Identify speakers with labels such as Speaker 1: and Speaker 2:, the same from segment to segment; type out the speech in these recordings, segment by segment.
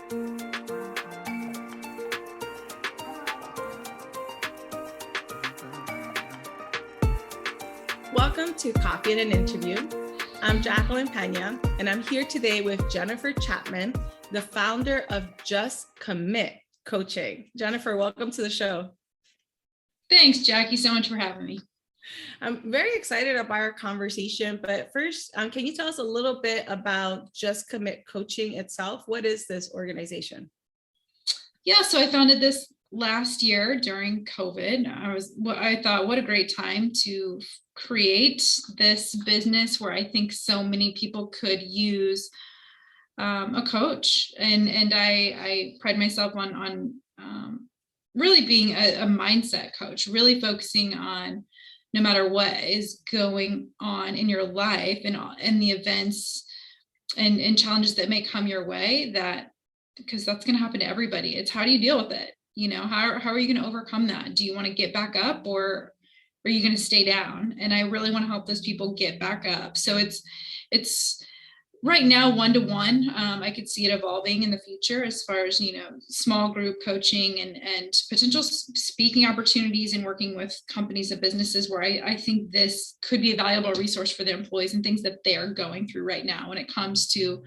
Speaker 1: Welcome to Coffee and an Interview. I'm Jacqueline Pena, and I'm here today with Jennifer Chapman, the founder of Just Commit Coaching. Jennifer, welcome to the show.
Speaker 2: Thanks, Jackie, so much for having me.
Speaker 1: I'm very excited about our conversation, but first, can you tell us a little bit about Just Commit Coaching itself? What is this organization?
Speaker 2: Yeah, so I founded this last year during COVID. I thought, what a great time to create this business where I think so many people could use a coach, and I pride myself on really being a mindset coach, really focusing on no matter what is going on in your life and the events and challenges that may come your way, because that's going to happen to everybody. It's how do you deal with it? You know, how are you going to overcome that? Do you want to get back up, or are you going to stay down? And I really want to help those people get back up. So it's right now one-to-one. I could see it evolving in the future as far as, small group coaching and potential speaking opportunities and working with companies and businesses where I think this could be a valuable resource for their employees and things that they're going through right now when it comes to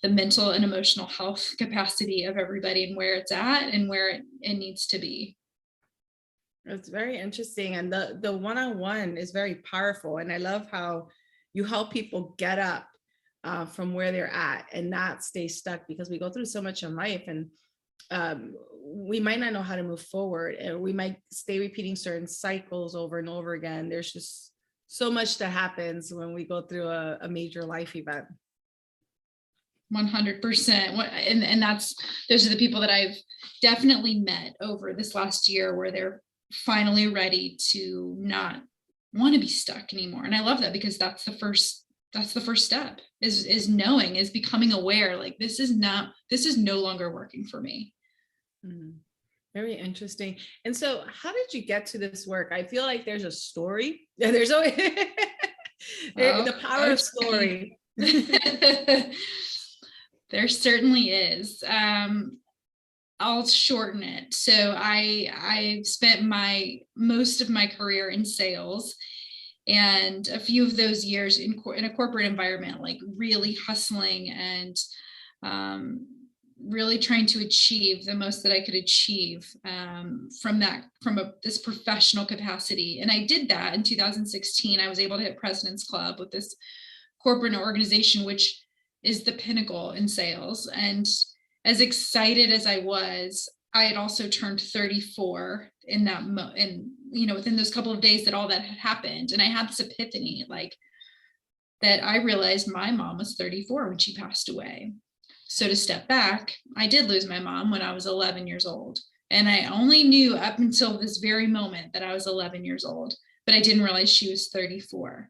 Speaker 2: the mental and emotional health capacity of everybody and where it's at and where it needs to be.
Speaker 1: It's very interesting. And the one-on-one is very powerful. And I love how you help people get up from where they're at and not stay stuck, because we go through so much in life and we might not know how to move forward, and we might stay repeating certain cycles over and over again. There's just so much that happens when we go through a major life event.
Speaker 2: 100%. And those are the people that I've definitely met over this last year where they're finally ready to not want to be stuck anymore. And I love that, because that's the first step is knowing, is becoming aware, like this is no longer working for me.
Speaker 1: Mm-hmm. Very interesting. And so how did you get to this work? I feel like there's a story. There's always the power of story.
Speaker 2: There certainly is. I'll shorten it. So I spent most of my career in sales, and a few of those years in a corporate environment, like really hustling and really trying to achieve the most that I could achieve from this professional capacity. And I did that in 2016. I was able to hit President's Club with this corporate organization, which is the pinnacle in sales. And as excited as I was, I had also turned 34 in that, within those couple of days that all that had happened. And I had this epiphany, like, that I realized my mom was 34 when she passed away. So to step back, I did lose my mom when I was 11 years old. And I only knew up until this very moment that I was 11 years old, but I didn't realize she was 34.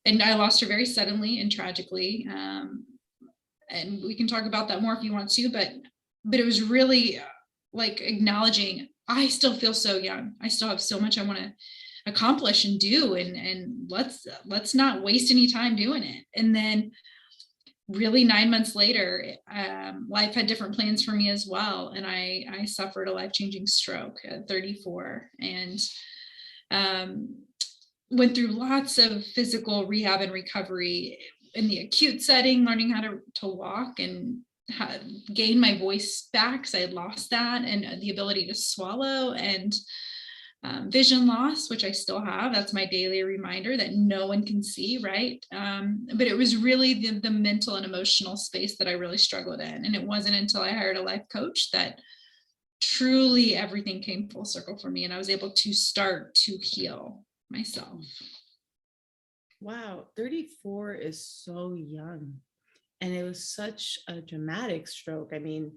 Speaker 2: And I lost her very suddenly and tragically. And we can talk about that more if you want to, but it was really like acknowledging I still feel so young. I still have so much I want to accomplish and do, and let's not waste any time doing it. And then really 9 months later, life had different plans for me as well. And I suffered a life-changing stroke at 34 and went through lots of physical rehab and recovery in the acute setting, learning how to walk and gain my voice back, because I had lost that, and the ability to swallow, and vision loss, which I still have. That's my daily reminder that no one can see, right? But it was really the mental and emotional space that I really struggled in. And it wasn't until I hired a life coach that truly everything came full circle for me, and I was able to start to heal myself.
Speaker 1: Wow, 34 is so young. And it was such a dramatic stroke. I mean,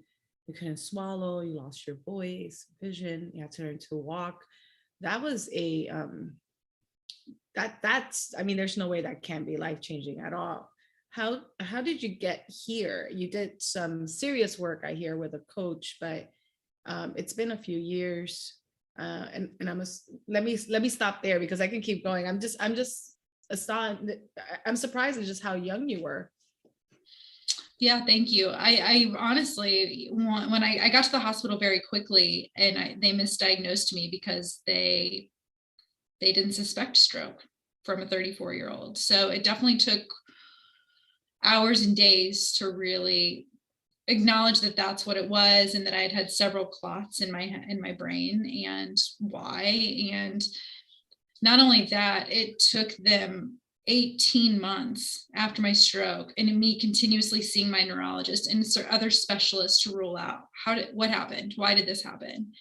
Speaker 1: you couldn't swallow, you lost your voice, vision, you had to learn to walk. That was there's no way that can be life-changing at all. How did you get here? You did some serious work, I hear, with a coach, but it's been a few years. And let me stop there, because I can keep going. I'm just astounded. I'm surprised at just how young you were.
Speaker 2: Yeah, thank you. I honestly when I got to the hospital very quickly, and they misdiagnosed me because they didn't suspect stroke from a 34-year-old. So it definitely took hours and days to really acknowledge that that's what it was, and that I had had several clots in my brain, and why. And not only that, it took them 18 months after my stroke and me continuously seeing my neurologist and other specialists to rule out what happened, why did this happen,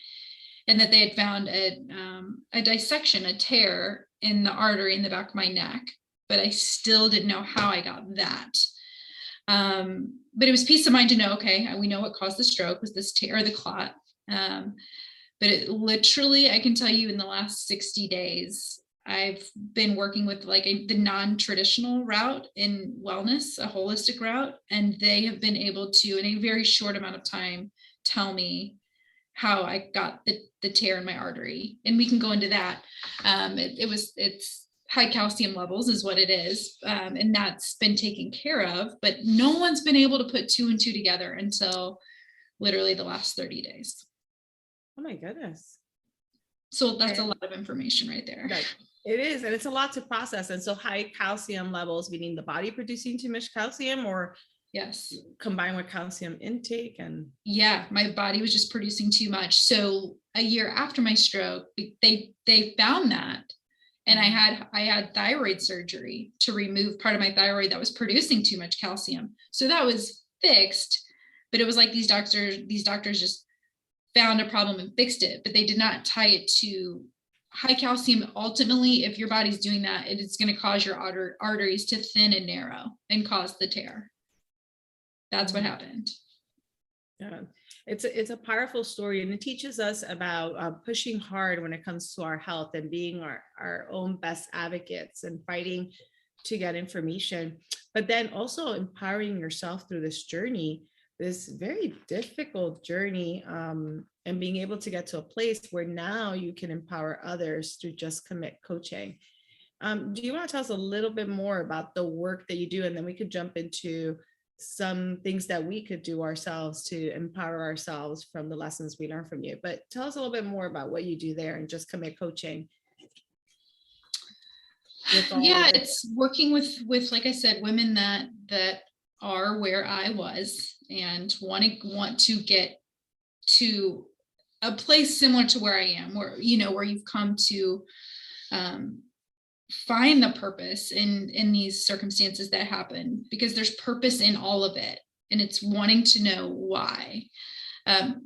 Speaker 2: and that they had found a dissection, a tear in the artery in the back of my neck, but I still didn't know how I got that. But it was peace of mind to know, okay, we know what caused the stroke was this tear or the clot. But it literally, I can tell you, in the last 60 days, I've been working with the non-traditional route in wellness, a holistic route, and they have been able to, in a very short amount of time, tell me how I got the tear in my artery. And we can go into that. It's high calcium levels is what it is. And that's been taken care of, but no one's been able to put 2 and 2 together until literally the last 30 days.
Speaker 1: Oh my goodness.
Speaker 2: So that's a lot of information right there.
Speaker 1: It is, and it's a lot to process. And so high calcium levels, meaning the body producing too much calcium, or
Speaker 2: yes,
Speaker 1: combined with calcium intake. And
Speaker 2: yeah, my body was just producing too much. So a year after my stroke, they found that. And I had thyroid surgery to remove part of my thyroid that was producing too much calcium. So that was fixed, but it was like these doctors just found a problem and fixed it, but they did not tie it to high calcium. Ultimately, if your body's doing that, it's going to cause your arteries to thin and narrow and cause the tear. That's what happened.
Speaker 1: Yeah, it's a powerful story, and it teaches us about pushing hard when it comes to our health and being our own best advocates and fighting to get information, but then also empowering yourself through this journey, this very difficult journey, and being able to get to a place where now you can empower others through Just Commit coaching. Do you want to tell us a little bit more about the work that you do, and then we could jump into some things that we could do ourselves to empower ourselves from the lessons we learned from you? But tell us a little bit more about what you do there and Just Commit coaching.
Speaker 2: Yeah, it's working with like I said, women that are where I was and want to get to a place similar to where I am, where you've come to find the purpose in these circumstances that happen, because there's purpose in all of it, and it's wanting to know why.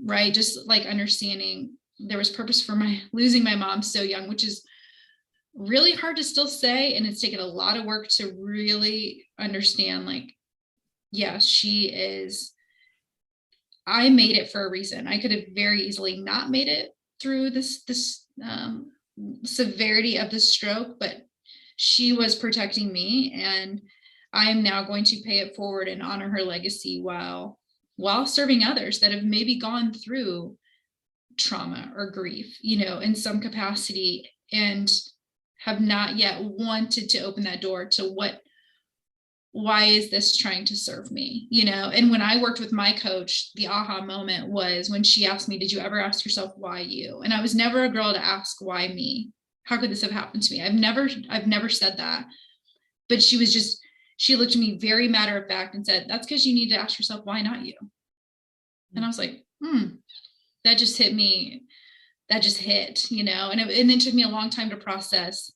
Speaker 2: Right, just like understanding there was purpose for my losing my mom so young, which is really hard to still say, and it's taken a lot of work to really understand, like, yeah, she is, I made it for a reason. I could have very easily not made it through this severity of the stroke, but she was protecting me, and I'm now going to pay it forward and honor her legacy while serving others that have maybe gone through trauma or grief, in some capacity, and have not yet wanted to open that door to why is this trying to serve me? And when I worked with my coach, the aha moment was when she asked me, did you ever ask yourself why you? And I was never a girl to ask why me. How could this have happened to me? I've never said that. But she looked at me very matter of fact and said, that's because you need to ask yourself, why not you? And I was like, that just hit me. That just hit, and it took me a long time to process.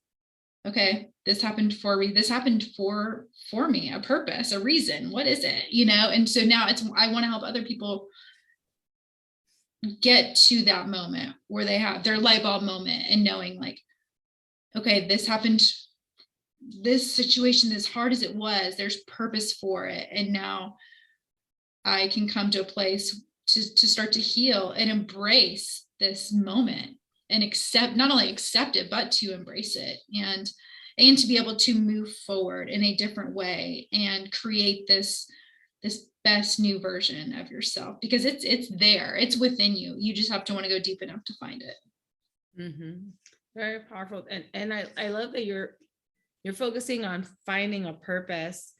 Speaker 2: Okay, this happened for me. This happened for me, a purpose, a reason. What is it? And so now I want to help other people get to that moment where they have their light bulb moment and knowing, like, okay, this happened, this situation, as hard as it was, there's purpose for it. And now I can come to a place to start to heal and embrace this moment and not only accept it, but to embrace it and to be able to move forward in a different way and create this best new version of yourself, because it's there, it's within you. You just have to want to go deep enough to find it.
Speaker 1: Mm-hmm. Very powerful. And I love that you're focusing on finding a purpose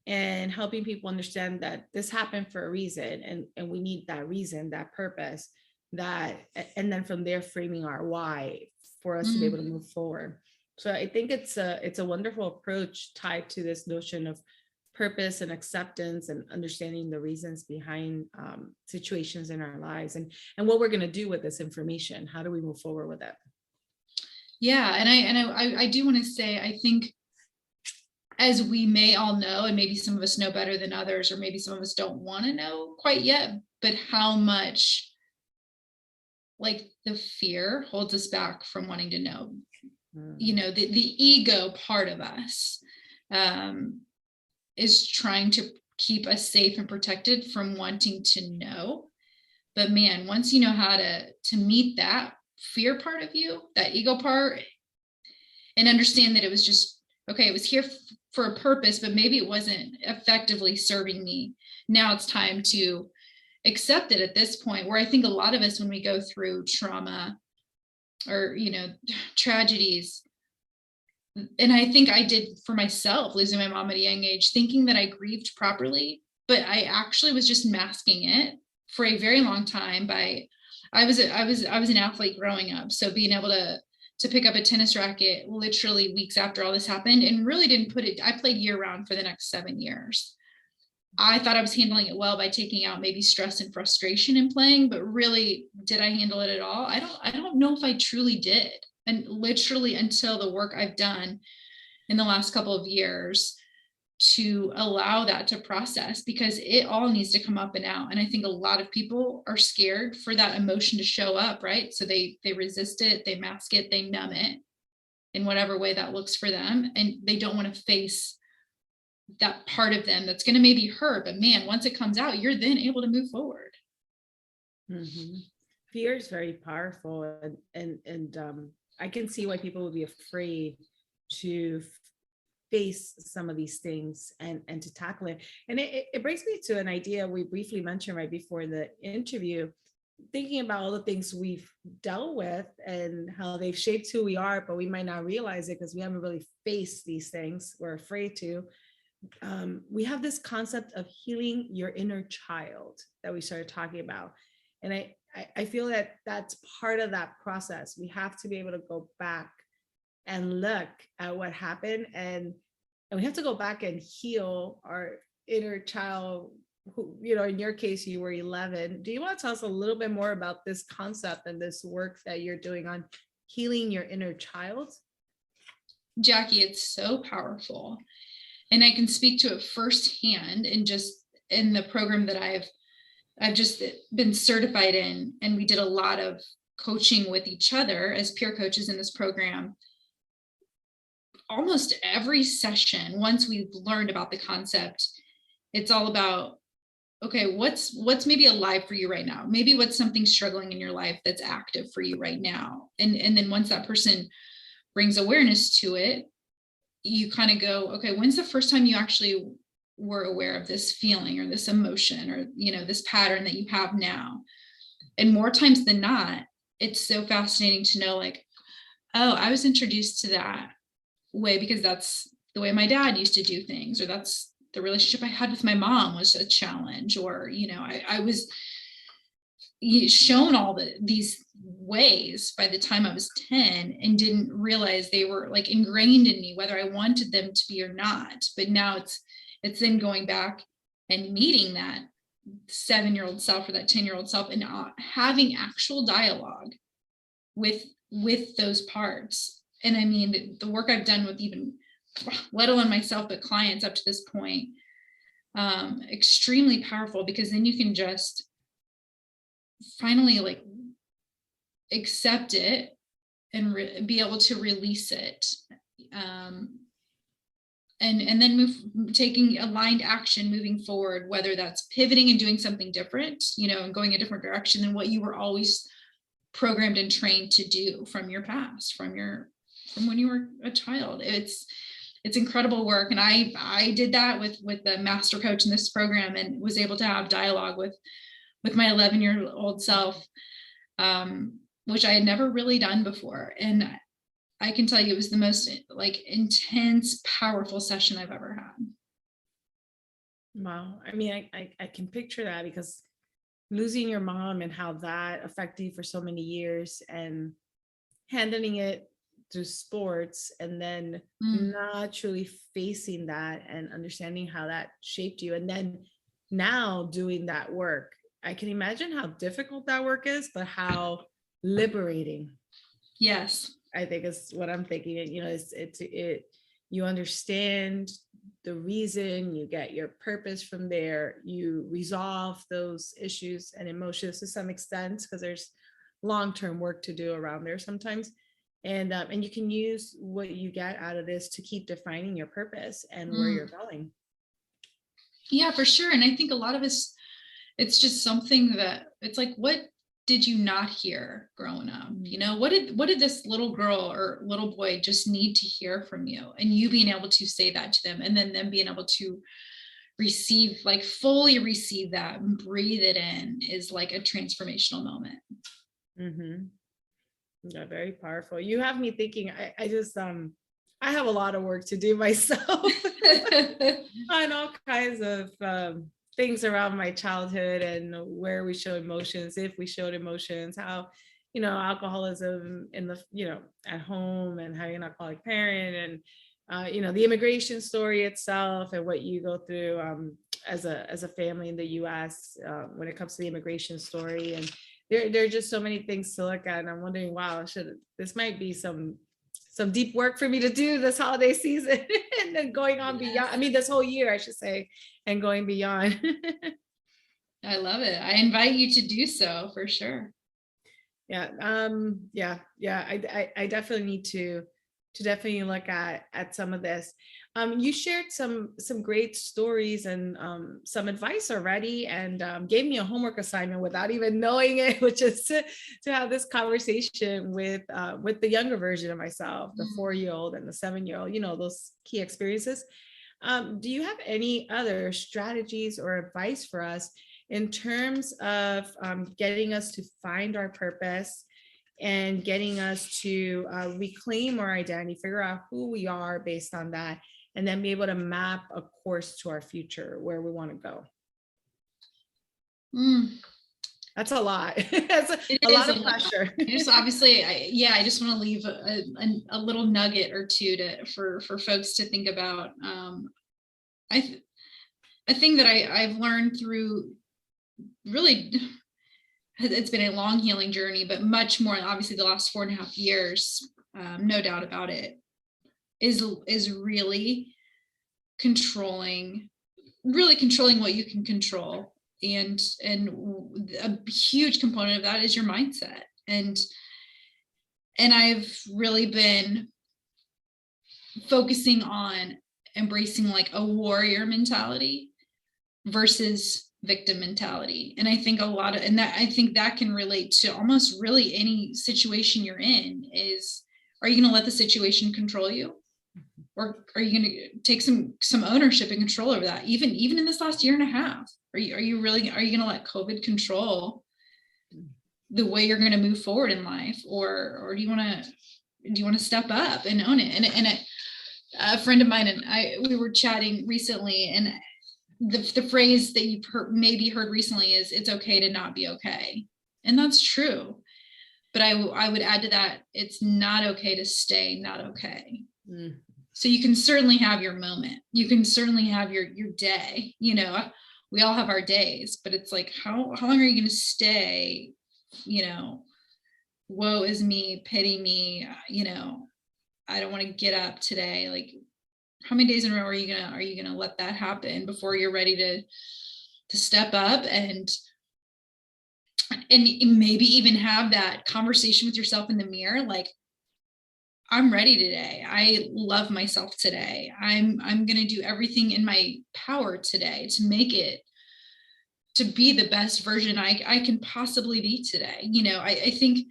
Speaker 1: and helping people understand that this happened for a reason, and we need that reason, that purpose, that, and then from there framing our why for us to be able to
Speaker 2: Mm.
Speaker 1: move forward. So I think it's a wonderful approach tied to this notion of purpose and acceptance and understanding the reasons behind situations in our lives, and what we're going to do with this information. How do we move forward with it?
Speaker 2: Yeah, and I do want to say, I think, as we may all know, and maybe some of us know better than others, or maybe some of us don't want to know quite yet, but how much like the fear holds us back from wanting to know. You know, the ego part of us is trying to keep us safe and protected from wanting to know. But man, once you know how to meet that fear part of you, that ego part, and understand that it was just, okay, it was here for a purpose, but maybe it wasn't effectively serving me. Now it's time to accept it at this point, where I think a lot of us, when we go through trauma or, you know, tragedies, and I think I did for myself, losing my mom at a young age, thinking that I grieved properly, but I actually was just masking it for a very long time by, I was an athlete growing up. So being able to pick up a tennis racket literally weeks after all this happened, and really didn't put it, I played year round for the next 7 years. I thought I was handling it well by taking out maybe stress and frustration in playing, but really, did I handle it at all? I don't know if I truly did. And literally until the work I've done in the last couple of years to allow that to process, because it all needs to come up and out. And I think a lot of people are scared for that emotion to show up, right? So they resist it, they mask it, they numb it in whatever way that looks for them. And they don't want to face that part of them that's going to maybe hurt. But man, once it comes out, you're then able to move forward.
Speaker 1: Fear is very powerful, and I can see why people would be afraid to face some of these things and to tackle it. And it brings me to an idea we briefly mentioned right before the interview, thinking about all the things we've dealt with and how they've shaped who we are, but we might not realize it because we haven't really faced these things. We're afraid to. We have this concept of healing your inner child that we started talking about. And I feel that that's part of that process. We have to be able to go back and look at what happened, and we have to go back and heal our inner child who, you know, in your case, you were 11. Do you want to tell us a little bit more about this concept and this work that you're doing on healing your inner child?
Speaker 2: Jackie, it's so powerful. And I can speak to it firsthand, and just in the program that I've just been certified in, and we did a lot of coaching with each other as peer coaches in this program. Almost every session, once we've learned about the concept, it's all about, okay, what's maybe alive for you right now? Maybe what's something struggling in your life that's active for you right now? And then once that person brings awareness to it, you kind of go, okay, when's the first time you actually were aware of this feeling or this emotion or, you know, this pattern that you have now? And more times than not, it's so fascinating to know, like, oh, I was introduced to that way because that's the way my dad used to do things, or that's the relationship I had with my mom was a challenge, or, you know, I was shown all these ways by the time I was 10 and didn't realize they were like ingrained in me, whether I wanted them to be or not. But now it's then going back and meeting that 7-year-old self or that 10-year-old self and having actual dialogue with those parts. And I mean, the work I've done with even, let alone myself, but clients up to this point, extremely powerful, because then you can just finally like accept it and be able to release it, and then taking aligned action moving forward, whether that's pivoting and doing something different, you know, and going a different direction than what you were always programmed and trained to do from your past, from when you were a child. It's incredible work. And I did that with the master coach in this program, and was able to have dialogue with my 11-year-old self, which I had never really done before. And I can tell you it was the most like intense, powerful session I've ever had.
Speaker 1: Wow. I mean, I can picture that because losing your mom and how that affected you for so many years and handling it through sports and then
Speaker 2: Mm,
Speaker 1: not truly facing that and understanding how that shaped you. And then now doing that work, I can imagine how difficult that work is, but how liberating,
Speaker 2: yes.
Speaker 1: I think is what I'm thinking. You know, it you understand the reason, you get your purpose from there, you resolve those issues and emotions to some extent because there's long-term work to do around there sometimes. And you can use what you get out of this to keep defining your purpose and where
Speaker 2: Mm,
Speaker 1: you're going.
Speaker 2: yeah, for sure. And I think a lot of us, it's just something that it's like, what did you not hear growing up? You know, what did this little girl or little boy just need to hear from you? And you being able to say that to them, and then them being able to receive, like fully receive that and breathe it in, is like a transformational moment.
Speaker 1: Mm-hmm. Yeah, very powerful. You have me thinking. I just I have a lot of work to do myself on all kinds of things around my childhood and where we show emotions, if we showed emotions, how, you know, alcoholism in the, you know, at home and having an alcoholic parent and, you know, the immigration story itself and what you go through as a family in the US when it comes to the immigration story. And there are just so many things to look at. And I'm wondering, wow, this might be some deep work for me to do this holiday season and then going on beyond. I mean, this whole year, I should say, and going beyond.
Speaker 2: I love it. I invite you to do so for sure.
Speaker 1: Yeah. Yeah. I definitely need to definitely look at some of this. You shared some great stories and some advice already, and gave me a homework assignment without even knowing it, which is to have this conversation with the younger version of myself, the 4-year-old and the 7-year-old. You know, those key experiences. Do you have any other strategies or advice for us in terms of getting us to find our purpose and getting us to reclaim our identity, figure out who we are based on that, and then be able to map a course to our future where we want to go?
Speaker 2: Mm,
Speaker 1: That's a lot. That's
Speaker 2: it
Speaker 1: a
Speaker 2: is
Speaker 1: lot
Speaker 2: a
Speaker 1: of
Speaker 2: lot.
Speaker 1: pressure.
Speaker 2: Just obviously, I just want to leave a little nugget or two for folks to think about. I a thing that I've learned through, really, it's been a long healing journey, but much more obviously the last 4.5 years, no doubt about it, is controlling really controlling what you can control. And a huge component of that is your mindset. And I've really been focusing on embracing like a warrior mentality versus victim mentality. And I think I think that can relate to almost really any situation you're in. Is, are you going to let the situation control you, or are you going to take some ownership and control over that? Even in this last year and a half, are you going to let COVID control the way you're going to move forward in life, or do you want to step up and own it? And a friend of mine and we were chatting recently, and the phrase that you've maybe heard recently is, it's okay to not be okay. And that's true. But I would add to that, it's not okay to stay not okay.
Speaker 1: Mm.
Speaker 2: So you can certainly have your moment. You can certainly have your day. You know, we all have our days, but it's like, how long are you going to stay? You know, woe is me, pity me. You know, I don't want to get up today. Like, how many days in a row are you gonna let that happen before you're ready to step up and maybe even have that conversation with yourself in the mirror, like, I'm ready today. I love myself today. I'm going to do everything in my power today to make it, to be the best version I can possibly be today. You know, I think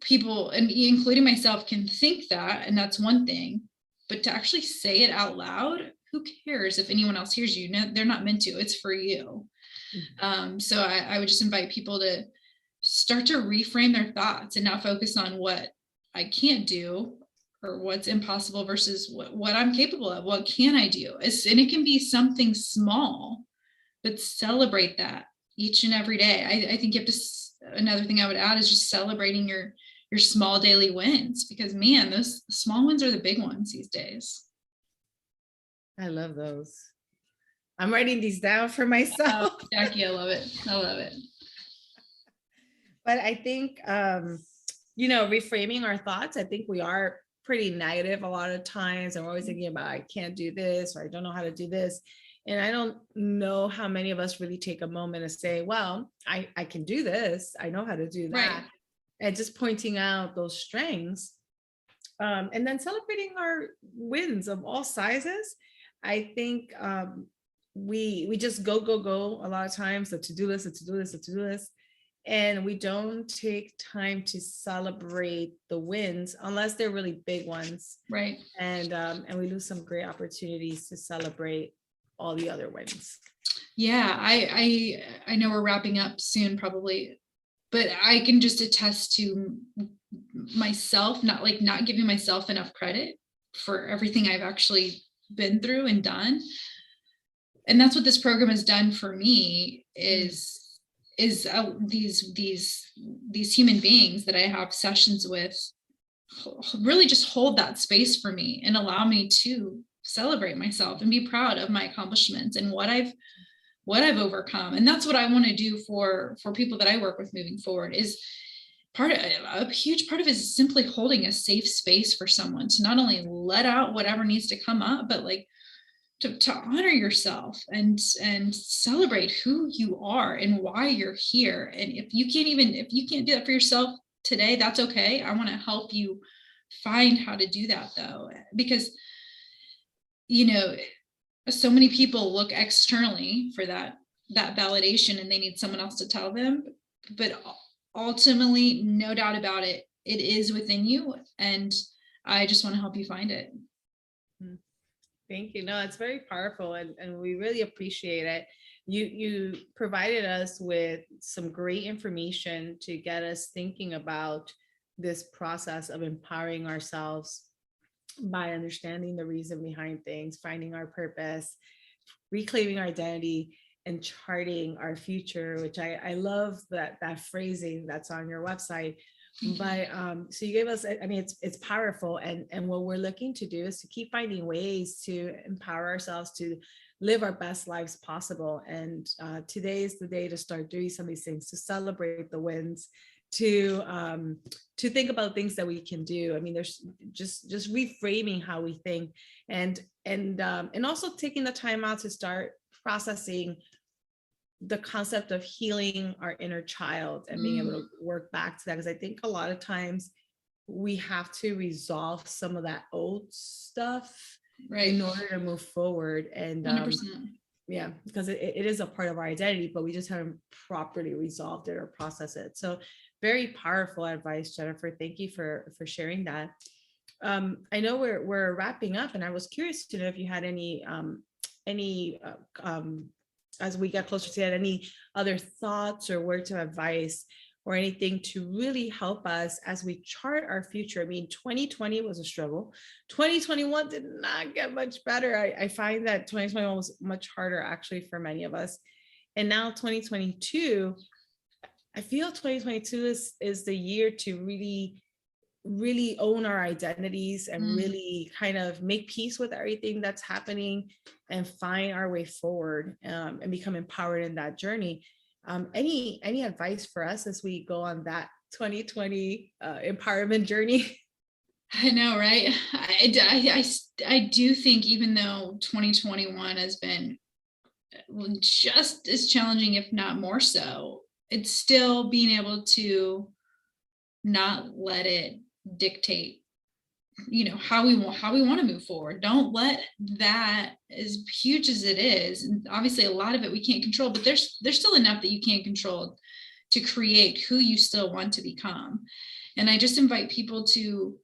Speaker 2: people, and including myself, can think that, and that's one thing, but to actually say it out loud, who cares if anyone else hears you? No, they're not meant to. It's for you. So I would just invite people to start to reframe their thoughts and not focus on what I can't do, what's impossible versus what I'm capable of. What can I do? And it can be something small, but celebrate that each and every day. I think you have to, another thing I would add is just celebrating your small daily wins, because man, those small wins are the big ones these days.
Speaker 1: I love those. I'm writing these down for myself.
Speaker 2: Jackie, I love it. I love it.
Speaker 1: But I think, reframing our thoughts, I think we are pretty negative a lot of times. And we're always thinking about, I can't do this, or I don't know how to do this. And I don't know how many of us really take a moment to say, well, I can do this. I know how to do that.
Speaker 2: Right.
Speaker 1: And just pointing out those strengths. And then celebrating our wins of all sizes. I think we just go a lot of times, the to-do list, and we don't take time to celebrate the wins unless they're really big ones.
Speaker 2: Right.
Speaker 1: And we lose some great opportunities to celebrate all the other wins.
Speaker 2: Yeah, I know we're wrapping up soon probably, but I can just attest to myself not giving myself enough credit for everything I've actually been through and done. And that's what this program has done for me, is these human beings that I have sessions with really just hold that space for me and allow me to celebrate myself and be proud of my accomplishments and what I've overcome. And that's what I want to do for people that I work with moving forward. Is a huge part of it is simply holding a safe space for someone to not only let out whatever needs to come up, but like to honor yourself and celebrate who you are and why you're here. And if you can't do that for yourself today, that's okay. I want to help you find how to do that, though, because so many people look externally for that validation, and they need someone else to tell them. But ultimately, no doubt about it, it is within you, and I just want to help you find it.
Speaker 1: Thank you. No, it's very powerful, and we really appreciate it. You provided us with some great information to get us thinking about this process of empowering ourselves by understanding the reason behind things, finding our purpose, reclaiming our identity, and charting our future, which I love that phrasing that's on your website. But so you gave us, I mean, it's powerful. And what we're looking to do is to keep finding ways to empower ourselves to live our best lives possible. And today is the day to start doing some of these things, to celebrate the wins, to think about things that we can do. I mean, there's just reframing how we think, and also taking the time out to start processing the concept of healing our inner child and being able to work back to that. Because I think a lot of times we have to resolve some of that old stuff, right, in order to move forward. And
Speaker 2: 100%.
Speaker 1: Yeah, because it is a part of our identity, but we just haven't properly resolved it or processed it. So very powerful advice, Jennifer. Thank you for sharing that. I know we're wrapping up, and I was curious to know if you had any as we get closer to that, any other thoughts or words of advice or anything to really help us as we chart our future. I mean, 2020 was a struggle. 2021 did not get much better. I find that 2021 was much harder actually for many of us. And now 2022, I feel 2022 is the year to really own our identities and really kind of make peace with everything that's happening and find our way forward, and become empowered in that journey. Any advice for us as we go on that 2020 empowerment journey?
Speaker 2: I know, right? I do think, even though 2021 has been just as challenging, if not more so, it's still being able to not let it dictate how we want to move forward. Don't let that, as huge as it is, and obviously a lot of it we can't control, but there's still enough that you can't control to create who you still want to become. And I just invite people to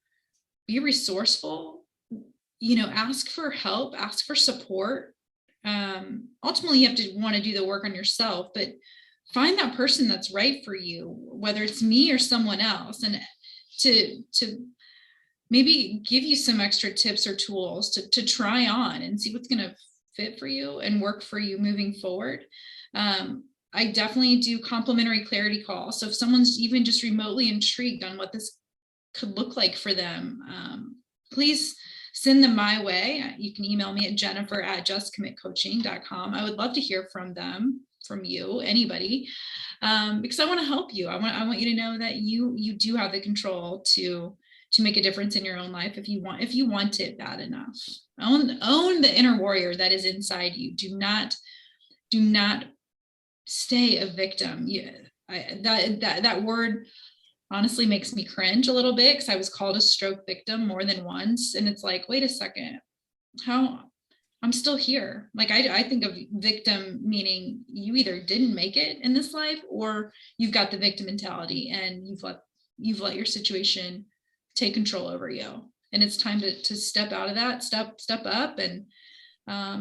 Speaker 2: be resourceful, ask for help, ask for support. Ultimately, you have to want to do the work on yourself, but find that person that's right for you, whether it's me or someone else, and to maybe give you some extra tips or tools to try on and see what's going to fit for you and work for you moving forward. I definitely do complimentary clarity calls. So if someone's even just remotely intrigued on what this could look like for them, please send them my way. You can email me at jennifer@justcommitcoaching.com. I would love to hear from them, from you, anybody, because I want to help you. I want you to know that you do have the control to make a difference in your own life if you want it bad enough. Own the inner warrior that is inside you. Do not stay a victim. That word honestly makes me cringe a little bit, because I was called a stroke victim more than once, and it's like, wait a second, how I'm still here. Like I think of victim meaning you either didn't make it in this life, or you've got the victim mentality and you've let your situation take control over you. And it's time to step out of that, step up, and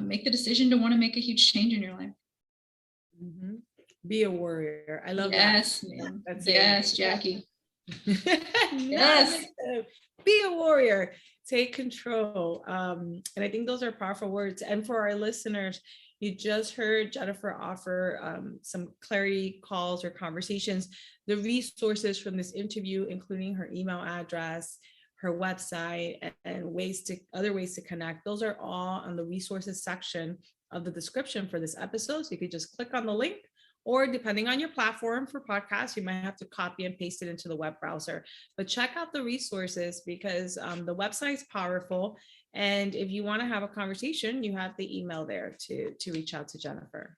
Speaker 2: make the decision to want to make a huge change in your life.
Speaker 1: Mm-hmm. Be a warrior. I love
Speaker 2: yes,
Speaker 1: that.
Speaker 2: Man.
Speaker 1: That's
Speaker 2: yes,
Speaker 1: it.
Speaker 2: Jackie.
Speaker 1: Yes. Be a warrior. Take control. And I think those are powerful words. And for our listeners, you just heard Jennifer offer some clarity calls or conversations. The resources from this interview, including her email address, her website, and other ways to connect. Those are all on the resources section of the description for this episode. So you could just click on the link, or depending on your platform for podcasts, you might have to copy and paste it into the web browser. But check out the resources, because the website's powerful. And if you want to have a conversation, you have the email there to reach out to Jennifer.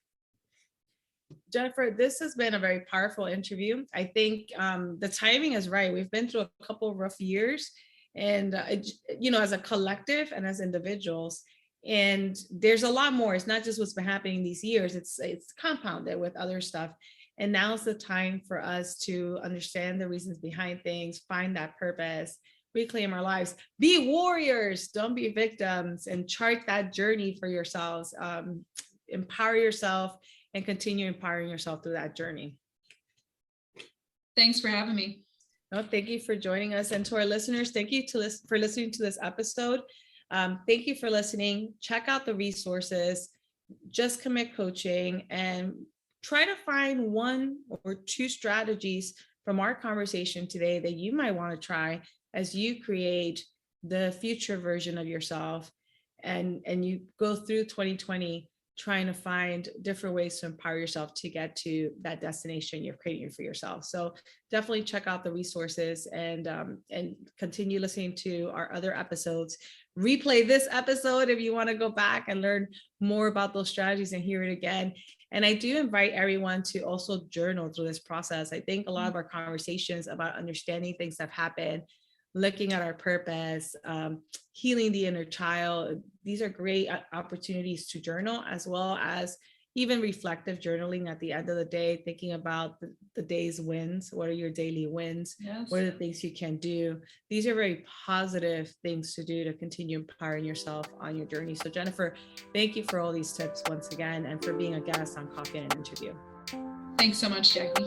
Speaker 1: Jennifer, this has been a very powerful interview. I think the timing is right. We've been through a couple of rough years, and as a collective and as individuals. And there's a lot more. It's not just what's been happening these years. It's compounded with other stuff. And now's the time for us to understand the reasons behind things, find that purpose, reclaim our lives, be warriors, don't be victims, and chart that journey for yourselves. Empower yourself and continue empowering yourself through that journey.
Speaker 2: Thanks for having me.
Speaker 1: No, thank you for joining us. And to our listeners, thank you for listening to this episode. Thank you for listening. Check out the resources, Just Commit Coaching, and try to find one or two strategies from our conversation today that you might want to try as you create the future version of yourself, and you go through 2020 trying to find different ways to empower yourself to get to that destination you're creating for yourself. So definitely check out the resources, and continue listening to our other episodes. Replay this episode if you want to go back and learn more about those strategies and hear it again. And I do invite everyone to also journal through this process. I think a lot of our conversations about understanding things that have happened, looking at our purpose, healing the inner child, these are great opportunities to journal, as well as even reflective journaling at the end of the day, thinking about the day's wins. What are your daily wins?
Speaker 2: Yes.
Speaker 1: What are the things you can do? These are very positive things to do to continue empowering yourself on your journey. So Jennifer, thank you for all these tips once again, and for being a guest on Coffee and an Interview.
Speaker 2: Thanks so much, Jackie.